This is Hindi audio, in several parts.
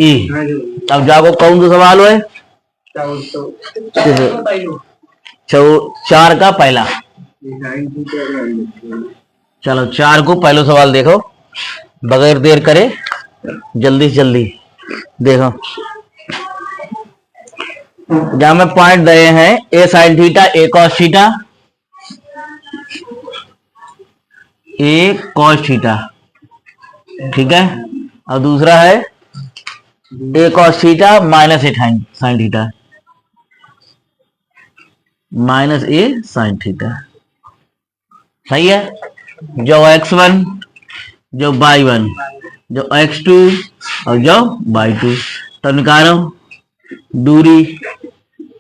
ई। अब जाको कौन सा सवाल है? 4 का पहला। चलो 4 को पहला सवाल देखो, बगैर देर करे जल्दी से जल्दी देखो। जहां में पॉइंट दिए हैं ए साइन थीटा, ए कॉस थीटा, ए कॉस थीटा, ठीक है। और दूसरा है ए कॉस थीटा माइनस ए साइन थीटा, माइनस ए साइन थीटा, सही है। जो x1, जो y1, जो x2 और जो y2, तो निकालो दूरी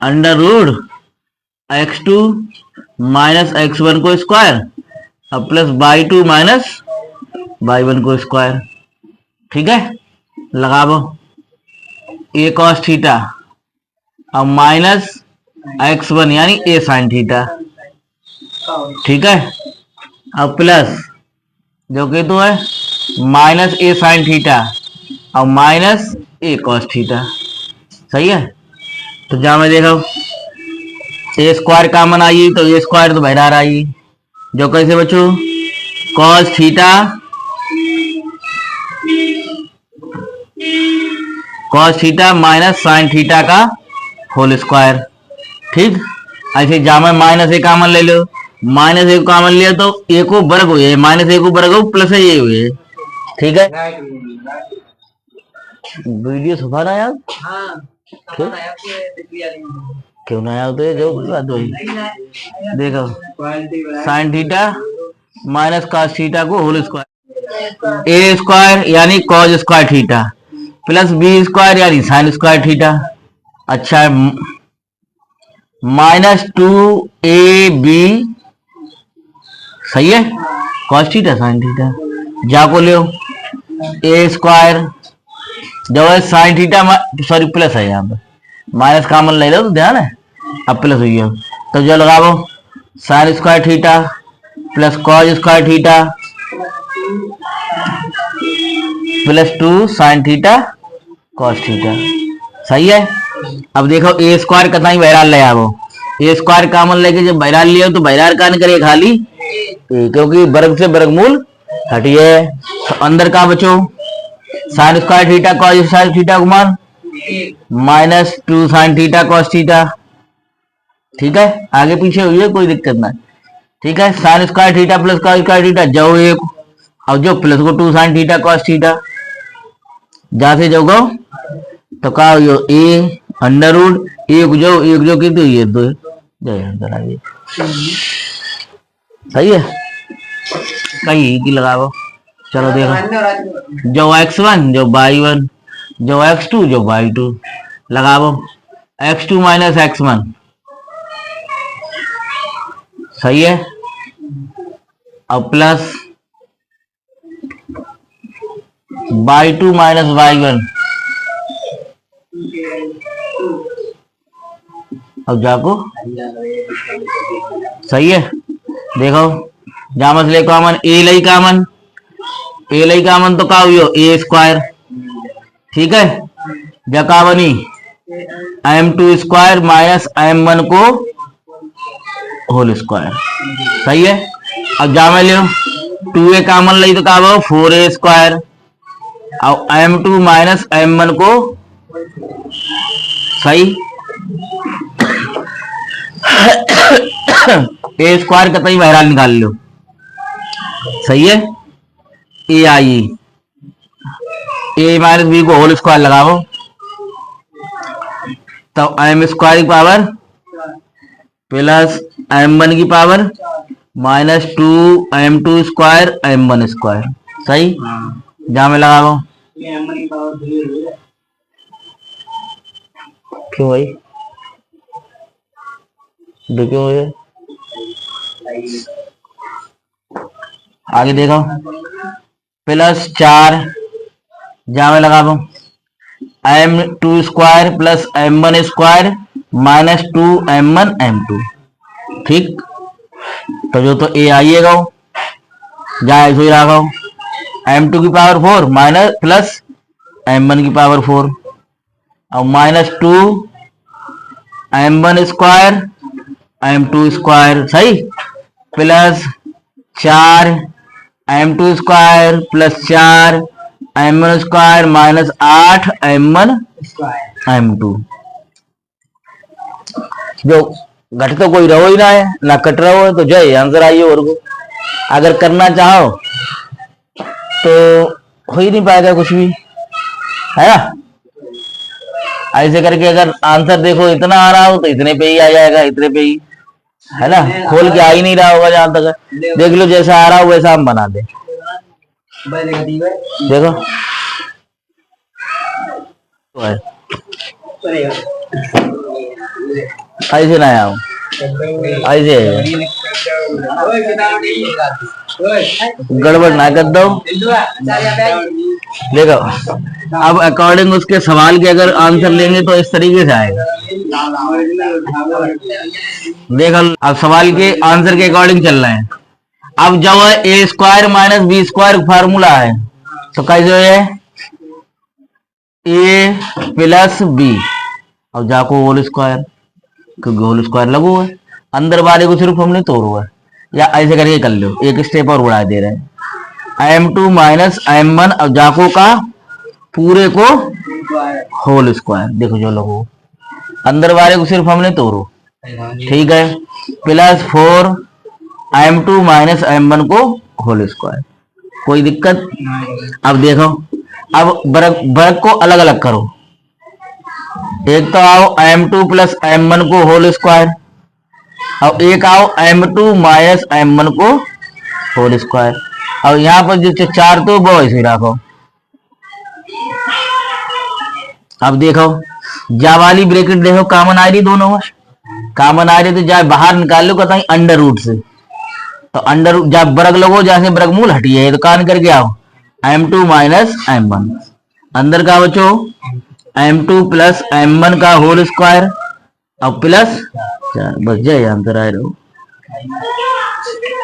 under root x2 minus x1 को स्क्वायर और प्लस y2 माइनस y1 को स्क्वायर, ठीक है। लगाओ ए कॉस थीटा और माइनस x1 यानी ए साइन थीटा, ठीक है। और प्लस जो कि तो है माइनस ए साइन थीटा और माइनस ए कॉस थीटा, सही है। तो जहां में देखो ए स्क्वायर कॉमन आई तो ए स्क्वायर तो बाहर आई, जो कैसे बच्चों cos theta, cos theta minus sine theta का होल स्क्वायर, ठीक। ऐसे जहां में माइनस ए कॉमन ले लो, माइनस ए कॉमन लिया तो ए को वर्ग हुए, माइनस ए को वर्ग हो प्लस ए हुए, ठीक है। वीडियो सुबह ना यार, क्यों ना यार, तो जो बात वही देखो sine theta minus cos theta को होल स्क्वायर, ए स्क्वायर यानी cos square theta plus B square यानी साइन स्क्वायर थीटा। अच्छा माइनस 2ab, सही है, कॉस थीटा साइन थीटा। जाको ले ए स्क्वायर जो है साइन थीटा, सॉरी प्लस है यहाँ पे, माइनस कॉमन ले लो तो ध्यान है, अब प्लस हुई है। तो जो लगाओ sign square theta plus cos square theta plus 2 sine theta cos theta, सही है। अब देखो ए स्क्वायर कतना ही बहराल ले आओ, ए स्क्वायर कॉमन लेके जब बहराल लिया तो बहराल का करे खाली, क्योंकि वर्ग से वर्गमूल हटिए। तो अंदर का बचो sign square theta cos square theta को मान minus 2 sine theta cos theta, ठीक है। आगे पीछे हुई है कोई दिक्कत ना, ठीक है। Sign square theta plus cos square theta जो एक और जो प्लस को 2 साइन थीटा कॉस थीटा, जहां से जो गो तो का हो ए अंडर रूट एक जो की तो ये दो अंदर आ गई, सही है। कहीं की लगाओ, चलो देखो जो x1 जो y1 जो x2 जो y2, लगाओ x2 माइनस x1, सही है। और प्लस y2 माइनस y1, अब जाको सही है। देखो जामस ले कॉमन ए लई कॉमन, ए लई कॉमन तो का हुई ए स्क्वायर, ठीक है। जका बनी m2 स्क्वायर माइनस m1 को होल स्क्वायर, सही है। अब जामे ले 2a कॉमन लई तो का हुआ 4a स्क्वायर और m2 माइनस m1 को, सही। ए स्क्वायर कतई बहराल निकाल लो, सही है। ए आई ए माइनस बी को होल स्क्वायर लगाओ तो एम स्क्वायर की पावर प्लस m1 की power minus 2m2 square m1 square, सही। जहां में लगाओ क्यों भाई क्यों है? आगे देखो प्लस 4 जहां में लगा दो m2 square plus m1 square minus 2m1 m2, ठीक। तो जो तो ए आइएगा जहाँ ऐसे ही रखो m2 की पावर 4 माइनस प्लस m1 की पावर 4 और minus 2 m1 square m2 square, सही, plus 4 m2 square plus 4 m1 square minus 8 m1 m2। जो घट तो कोई रहो ही ना है, ना कट रहो है, तो जय आंसर आइए। और को अगर करना चाहो तो हो ही नहीं पाएगा कुछ भी, है ना। ऐसे करके अगर आंसर देखो इतना आ रहा हो तो इतने पे ही आ जाएगा, इतने पे ही, है ना। खोल के आ ही नहीं रहा होगा जहां तक देख लो, जैसा आ रहा हो वैसा हम बना दे। देखो ऐसे ना आओ, ऐसे गड़बड़ ना कर दो। देखो अब अकॉर्डिंग उसके सवाल के अगर आंसर लेंगे तो इस तरीके से आएगा। देखो अब सवाल के आंसर के अकॉर्डिंग चल रहे हैं। अब जब A square minus B square formula है तो कैसे है, ए प्लस बी और जाको होल स्क्वायर, क्योंकि होल स्क्वायर लगू है, अंदर वाले को सिर्फ हमने तोड़ो है। या ऐसे करके कर लो, एक स्टेप और बढ़ा दे रहे हैं, m2 माइनस m1 और जाको का पूरे को होल स्क्वायर। देखो जो लगो अंदर वाले को सिर्फ हमने तोड़ो, ठीक है, प्लस 4 m2 माइनस m1 को होल स्क्वायर। कोई दिक्कत। अब देखो अब वर्ग को अलग अलग करो। एक तो आओ m2 प्लस m1 को होल स्क्वायर और एक आओ m2 माइनस m1 को होल स्क्वायर। और यहाँ पर जो चार तो वो ऐसे रखो। अब देखो जा वाली ब्रैकेट देखो कॉमन आ रही, दोनों में कॉमन आ रही, तो जा बाहर निकाल लो कहता अंडर रूट से। तो अंडर जब वर्ग लगो जैसे वर्गमूल हटी है तो कान करके आओ m2 माइनस m1, अंदर का बचो m2 प्लस m1 का होल स्क्वायर और प्लस 4। बस जय आंसर आए रहो।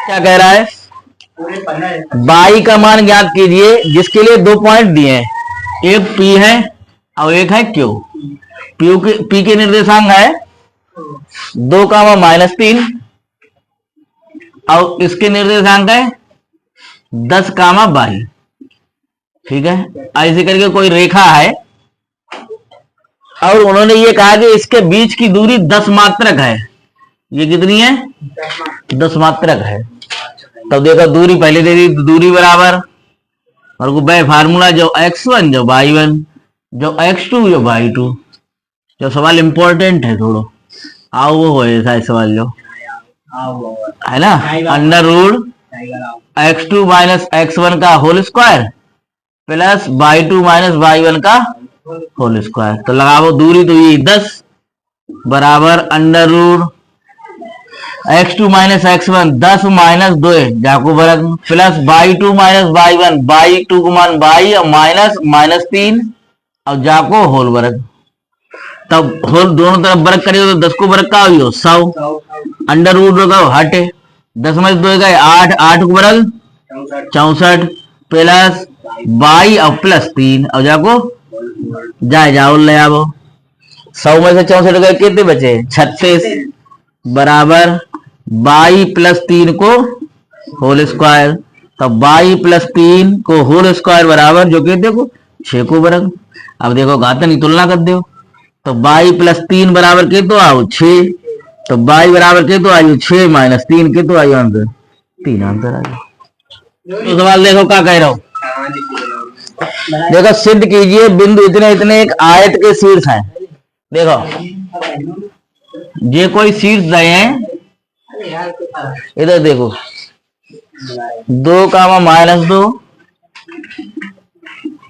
क्या कह रहा है, बाई का मान ज्ञात कीजिए जिसके लिए 2 पॉइंट दिए हैं, एक पी है और एक है क्यू। पी के निर्देशांक है 2, और इसके निर्देशांक है 10, 22। ठीक है, ऐसे करके कोई रेखा है और उन्होंने ये कहा कि इसके बीच की दूरी 10 मात्रक है। ये कितनी है, 10 मात्रक है। तो देखो दूरी पहले दे दी, दूरी बराबर और को बे फार्मूला जो x1 जो y1 जो x2 जो y2। जो सवाल इंपॉर्टेंट है थोड़ा, आओ वो है ऐसा सवाल जो है ना, under root x2 minus x1 का whole square plus y2 minus y1 का होल स्क्वायर। तो लगाओ दूरी तो ये 10 बराबर under root x2 minus x1 10 minus 2 जाको वर्ग plus y2 minus y1 y2 को मान y और माइनस 3 और जाको होल वर्ग। तब होल दोनों तरफ वर्ग करिए तो 10 को वर्ग का हो 100, अंडर रूट होगा हटे 10 में 2 गए 8, 8 को वर्ग 64 प्लस y और प्लस 3 और जाको जाओ ले आओ 100 में से 64 गए कितने बचे 36 बराबर y प्लस 3 को होल स्क्वायर। तो y प्लस 3 को होल स्क्वायर बराबर जो कहते देखो 6 को वर्ग। अब देखो घातन की तुलना कर दो तो y प्लस 3 बराबर के तो आओ 6, तो y बराबर के तो आयु 6 माइनस 3 के तो आयु आंसर 3 आंसर आ गया। तो सवाल देखो क्या कह रहा हूं, देखो सिद्ध कीजिए बिंदु इतने इतने एक आयत के शीर्ष हैं। देखो ये कोई शीर्ष रहे हैं, इधर देखो 2, -2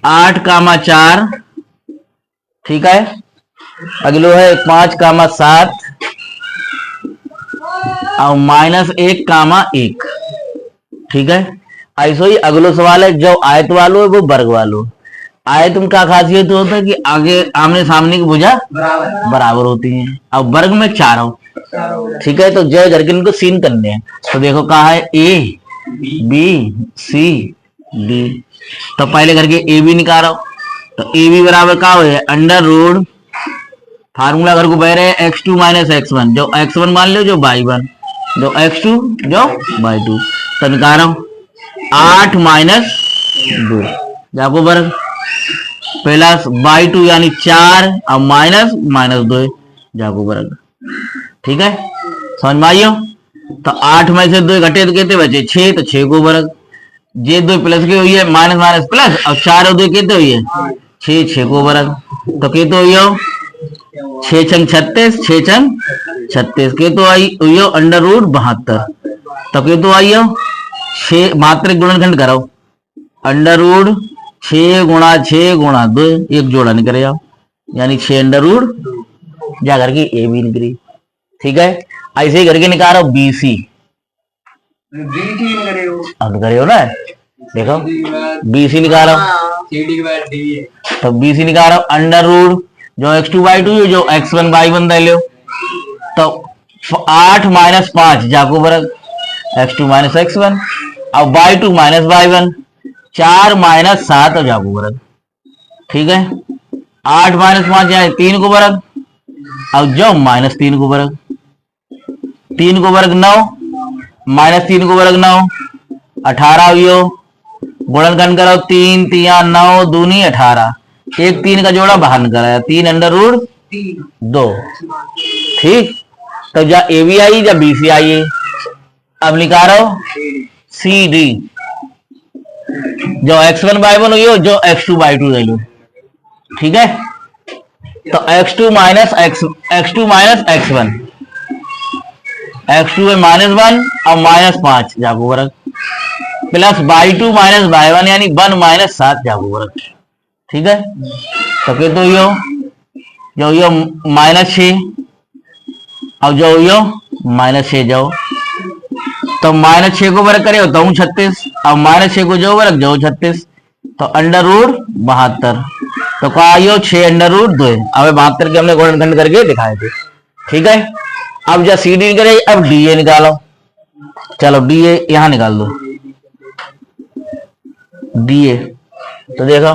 8, 4 ठीक है, अगलो है 5, 7 और -1, 1 ठीक है। ऐसा ही अगलो सवाल है जो आयत वालो है वो वर्ग वालो। आयत में क्या खासियत होता है कि आगे आमने सामने की भुजा बराबर होती है, अब वर्ग में 4 हो ठीक है। तो जय करके इनको सीन करने हैं। तो देखो कहा है ए बी सी डी, तो पहले करके ए बी निकालो तो ए बी बराबर का हो है अंडर रूट फार्मूला घर को बह रहे हैं x2 माइनस x1 जो x1 मान लो जो y1 जो x2 जो y2 तो निकालो 8 माइनस 2 जाको वर्ग प्लस y2 यानी 4 और माइनस माइनस 2 जाको वर्ग। ठीक है समझ में आइयो। तो 8 में से 2 घटे तो कहते बचे 6 तो 6 को वर्ग ये 2 प्लस के हुई है माइनस माइनस प्लस और 4 और 2 कहते हुई है 6 को वर्ग तो कहते हुई हो 6 छंग 36 6 छंग 36 के तो आई हुई हो अंडर रूट 72 तो के तो आई हो 6 मात्रिक गुणनखंड करो अंडर रूट 6 गुणा 6 गुणा 2 एक जोड़ा निकले जाओ यानी 6 अंडर रूट जा करके ए बी निकली। ठीक है ऐसे ही करके निकालो बीसी अब करे हो ना देखो बीसी निकालो तो बीसी निकालो अंडर रूट जो x2 y2 जो x1 y1 दे लो तो 8 माइनस 5 जाको वर्ग x2 माइनस x1 और y2 माइनस y1 4 माइनस 7 जाको वर्ग। ठीक है 8 माइनस 5 यानी 3 को वर्ग और जो माइनस 3 को वर्ग 3 को वर्ग 9 माइनस 3 को वर्ग 9 18 हुई गुणनखंड करो 3 3 9 दूनी 18 एक 3 का जोड़ा बाहर निकला 3 अंडर रूट 2। ठीक तो जा ए बी आई या बी सी आई अब निकालो सी डी जो x1 y1 हुई हो जो x2 y2 ले लो। ठीक है तो x2 माइनस x1 x2 है माइनस 1 और माइनस 5 जाको वर्ग प्लस y2 माइनस y1 यानी 1 माइनस 7 जाको वर्ग। ठीक है तो के तो यो माइनस 6 और जो यो माइनस 6 जाओ तो माइनस 6 को वर्ग करे तो 36 और माइनस 6 को जो वर्ग जो 36 तो अंडर रूट 72 तो कहा यो 6 अंडर रूट 2 अब 72 के हमने गुणनखंड करके दिखाए थे। ठीक है अब जब सी डी करे अब डी ए निकालो चलो डी ए यहां निकाल दो डी ए तो देखो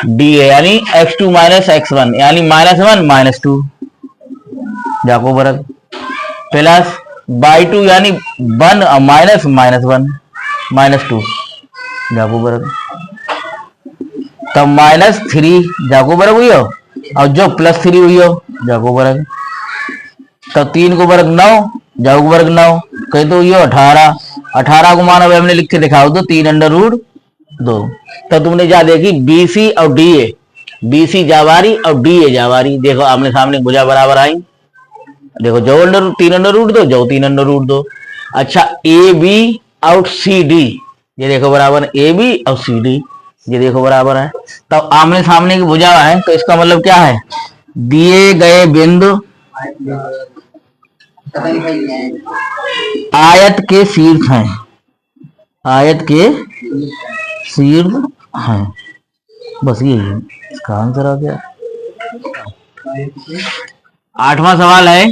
डी ए यानी x2 माइनस x1 यानी माइनस 1 माइनस 2 जाको वर्ग प्लस y2 यानी 1 और माइनस माइनस 1 माइनस 2 जाको वर्ग तब माइनस 3 जाको वर्ग हुई हो और जो प्लस 3 हुई हो जाको वर्ग तब 3 को वर्ग 9 जाको वर्ग 9 कह तो हुई हो 18 को मानो हमने लिख के दिखाओ तो 3 अंडर रूट 2 तो तुमने जा देखी बीसी और डीए बीसी जावारी और डीए जावारी देखो आमने सामने भुजा बराबर आई देखो जो 3 अंडर रूट 2 जो 3 अंडर रूट 2। अच्छा ए बी और सी डी ये देखो बराबर ए बी और सी डी ये देखो बराबर है तो आमने सामने की भुजा है तो इसका मतलब क्या है दिए गए बिंदु आयत के शीर्ष हैं आयत के शीर्ष हैं बस ये है इसका आंसर आ गया। 8वां सवाल है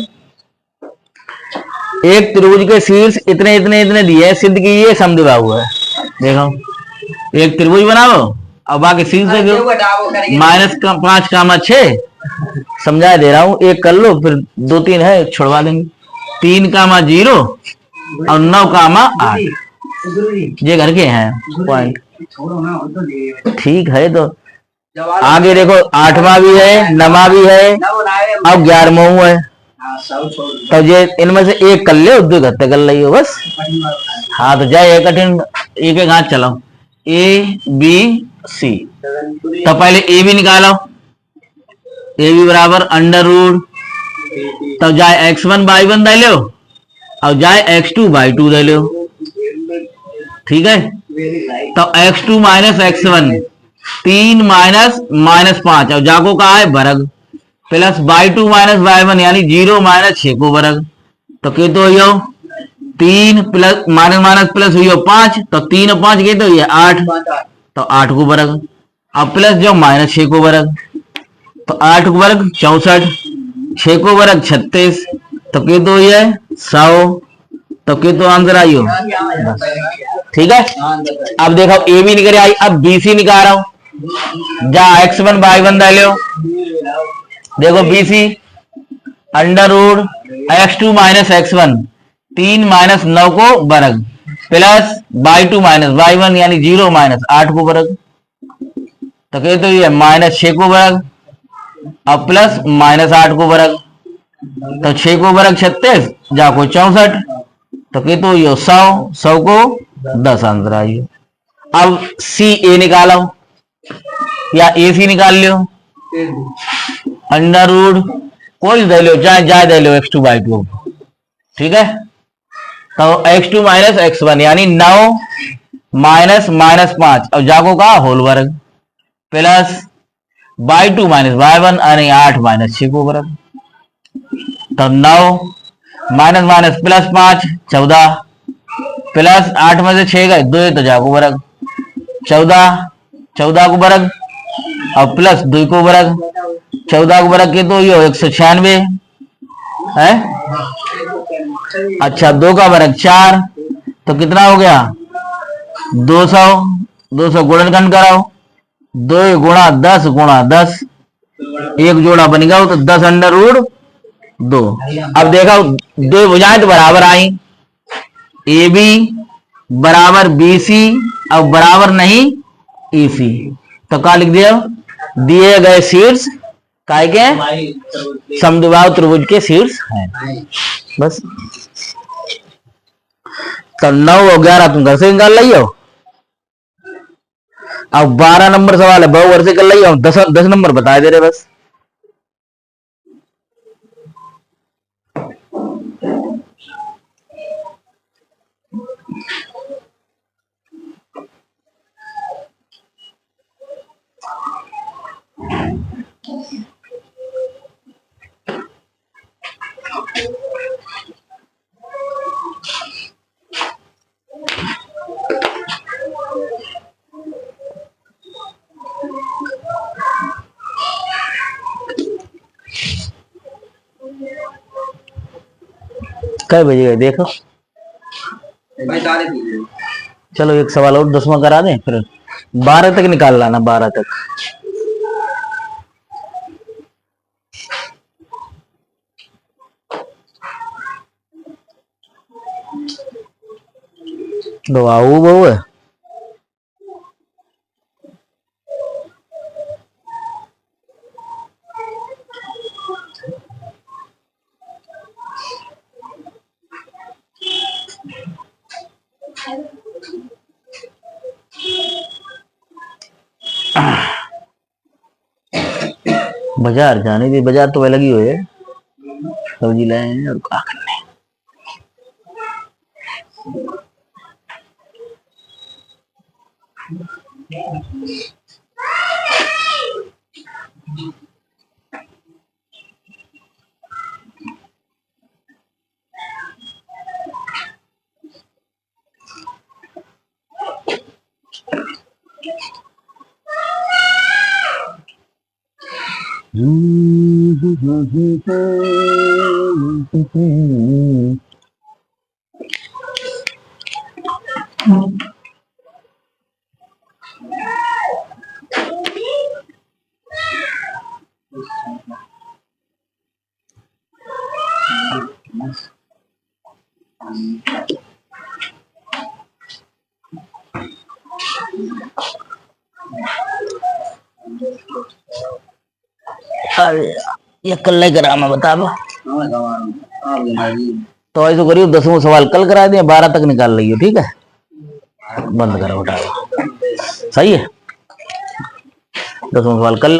एक त्रिभुज के शीर्ष इतने इतने इतने दिए सिद्ध कीजिए समद्विबाहु हुआ है। देखो एक त्रिभुज बनाओ और बाकी शीर्ष देखो -5 कामा 6 समझा दे रहा हूं एक कर लो फिर 2 3 है छोड़वा देंगे 3 कामा 0 और 9 कामा 8 ये घर के हैं पॉइंट। ठीक है तो आगे देखो 8वां भी है 9वां भी है अब 11वां है तो ये इनमें से एक कर ले 2 घट्टे कर ली हो बस। हाँ तो जाए एक कठिन एक एक हाथ चलाओ ए बी सी तो पहले ए बी निकालो ए बी बराबर अंडर रूट तो जाए x1 y1 दे लो और जाए x2 y2 दे लो। ठीक है तो x2 माइनस x1 3 माइनस -5 और जाको कहा है वर्ग प्लस y2 माइनस y1 यानी 0 माइनस 6 को वर्ग तो के तो यो 3 प्लस माइनस प्लस हुई 5 तो 3 और 5 के तो ये 8 तो 8 को वर्ग अब प्लस जो -6 को वर्ग तो 8 को वर्ग 64 6 को वर्ग 36 तो के तो ये 100 तो के तो आंसर आई हो। ठीक है अब देखो ए बी निकल आई अब बी सी निकाल रहा हूं जा x1 y1 दे लो। देखो BC under root x2 minus x1 3 minus 9 को वर्ग प्लस y2 माइनस y1 यानी 0 माइनस 8 को वर्ग। तो कहे तो ये माइनस 6 को वर्ग अब प्लस माइनस 8 को वर्ग। तो 6 को वर्ग 36 जाको 64। तो कहे तो ये 100 को 10 आंसर आइए। अब CA निकालो या AC निकाल लो। अंडर रूट कोई दे लो चाहे जाए दे लो x2 y2 ठीक है। तो x2 माइनस x1 यानी 9 माइनस माइनस 5 और जाको का होल वर्ग प्लस y2 माइनस y1 यानी 8 माइनस 6 को वर्ग। तो 9 माइनस माइनस प्लस 5 14 प्लस 8 में से 6 गए 2 तो जाको वर्ग 14 को वर्ग और प्लस 2 को वर्ग 14 को वर्ग के तो ये 196 है। अच्छा 2 का वर्ग 4 तो कितना हो गया 200 गुणनखंड कराओ 2 गुणा 10 गुणा 10 एक जोड़ा बन गया तो 10 अंडर रूट 2। अब देखो 2 भुजाएं तो बराबर आई AB बराबर BC और बराबर नहीं EC। तो क्या लिख दिया दिए गए शीर्ष काय के समद्विबाहु त्रिभुज के शीर्ष हैं बस। तो 9 और 11 तुम घर से निकाल ली हो। अब 12 नंबर सवाल है बहु घर से कर ली हो 10 नंबर बता दे रहे बस। कई बजे गए देखो चलो एक सवाल और 10वां करा दें फिर 12 तक निकाल लाना 12 तक। तो आओ बहु है बाजार जाने थी बाजार तो वह लगी हुई है सब्जी लाए हैं और क्या करने। अरे ये कल करा मैं बता तो ऐसे करियो 10वां सवाल कल करा दिया 12 तक निकाल लियो ठीक है बंद करो उठाओ सही है 10वां सवाल कल।